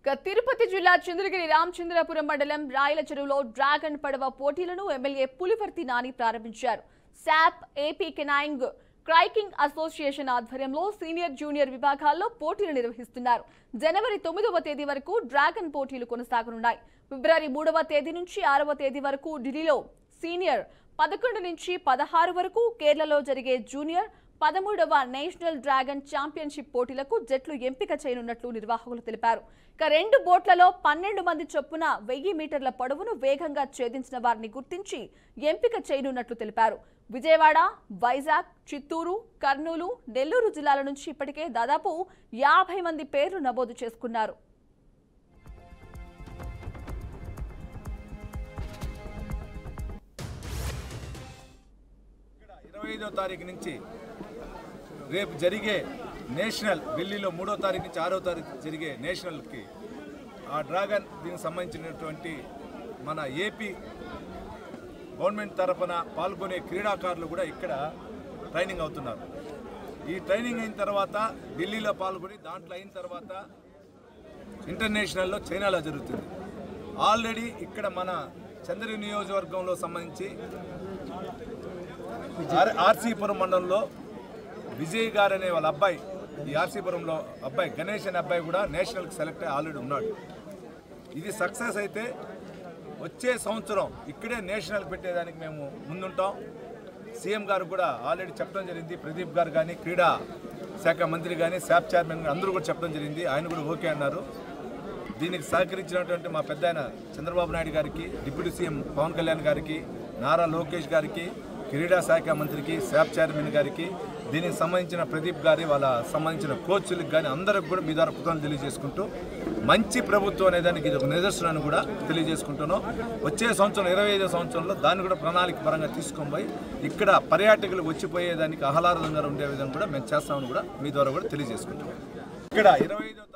తిరుపతి జిల్లా చంద్రగిరి రామచంద్రపురం మండలం రాయల చెరువులో డ్రాగన్ పడవ పోటీలను ఎమ్మెల్యే పులివర్తి నాని ప్రారంభించారు. శాప్ ఏపీ కెనైంగ్ క్రైకింగ్ అసోసియేషన్ ఆధ్వర్యంలో సీనియర్ జూనియర్ విభాగాల్లో పోటీలు నిర్వహిస్తున్నారు. జనవరి 9వ తేదీ వరకు డ్రాగన్ పోటీలు కొనసాగనున్నాయి. ఫిబ్రవరి 3వ తేదీ నుంచి 6వ తేదీ వరకు ఢిల్లీలో సీనియర్, 11 నుంచి 16 వరకు కేరళలో జరిగే జూనియర్, 13వ నేషనల్ డ్రాగన్ ఛాంపియన్షిప్ పోటీలకు జట్లు ఎంపిక చేయనున్నట్లు నిర్వాహకులు తెలిపారు. ఇక 2 బోట్లలో 12 మంది చొప్పున 1000 మీటర్ల పొడవును వేగంగా ఛేదించిన వారిని గుర్తించి ఎంపిక చేయనున్నట్లు తెలిపారు. విజయవాడ, వైజాగ్, చిత్తూరు, కర్నూలు, నెల్లూరు జిల్లాల నుంచి ఇప్పటికే దాదాపు 50 మంది పేర్లు నమోదు చేసుకున్నారు. తారీఖు నుంచి రేపు జరిగే నేషనల్, ఢిల్లీలో 3వ తారీఖు నుంచి 6వ తారీఖు జరిగే నేషనల్కి ఆ డ్రాగన్ దీనికి సంబంధించినటువంటి మన ఏపీ గవర్నమెంట్ తరఫున పాల్గొనే క్రీడాకారులు కూడా ఇక్కడ ట్రైనింగ్ అవుతున్నారు. ఈ ట్రైనింగ్ అయిన తర్వాత ఢిల్లీలో పాల్గొని దాంట్లో అయిన తర్వాత ఇంటర్నేషనల్లో చైనాలో జరుగుతుంది. ఆల్రెడీ ఇక్కడ మన చంద్రగిరి నియోజకవర్గంలో సంబంధించి ఆర్సీపురం మండలంలో విజయ్ గారు అనే వాళ్ళ అబ్బాయి, ఈ ఆర్సీపురంలో అబ్బాయి గణేష్ అనే అబ్బాయి కూడా నేషనల్కి సెలెక్ట్ అయ్యి ఆల్రెడీ ఉన్నాడు. ఇది సక్సెస్ అయితే వచ్చే సంవత్సరం ఇక్కడే నేషనల్ పెట్టేదానికి మేము ముందుంటాం. సీఎం గారు కూడా ఆల్రెడీ చెప్పడం జరిగింది. ప్రదీప్ గారు కానీ, క్రీడా శాఖ మంత్రి కానీ, శాప్ చైర్మన్ కానీ అందరూ కూడా చెప్పడం జరిగింది. ఆయన కూడా ఓకే అన్నారు. దీనికి సహకరించినటువంటి మా పెద్ద ఆయన చంద్రబాబు నాయుడు గారికి, డిప్యూటీ సీఎం పవన్ కళ్యాణ్ గారికి, నారా లోకేష్ గారికి, క్రీడా శాఖ మంత్రికి, శాప్ చైర్మన్ గారికి, దీనికి సంబంధించిన ప్రదీప్ గారి వాళ్ళ సంబంధించిన కోచ్లకు కానీ అందరికి కూడా మీ ద్వారా కృతజ్ఞతలు తెలియజేసుకుంటూ, మంచి ప్రభుత్వం అనేదానికి ఇది ఒక నిదర్శనాన్ని కూడా తెలియజేసుకుంటున్నాం. వచ్చే సంవత్సరం 25వ సంవత్సరంలో దాన్ని కూడా ప్రణాళిక పరంగా తీసుకొని పోయి ఇక్కడ పర్యాటకులు వచ్చిపోయేదానికి ఆహ్లాదంగా ఉండే విధంగా కూడా మేము చేస్తామని కూడా మీ ద్వారా కూడా తెలియజేసుకుంటున్నాం. ఇక్కడ 25వ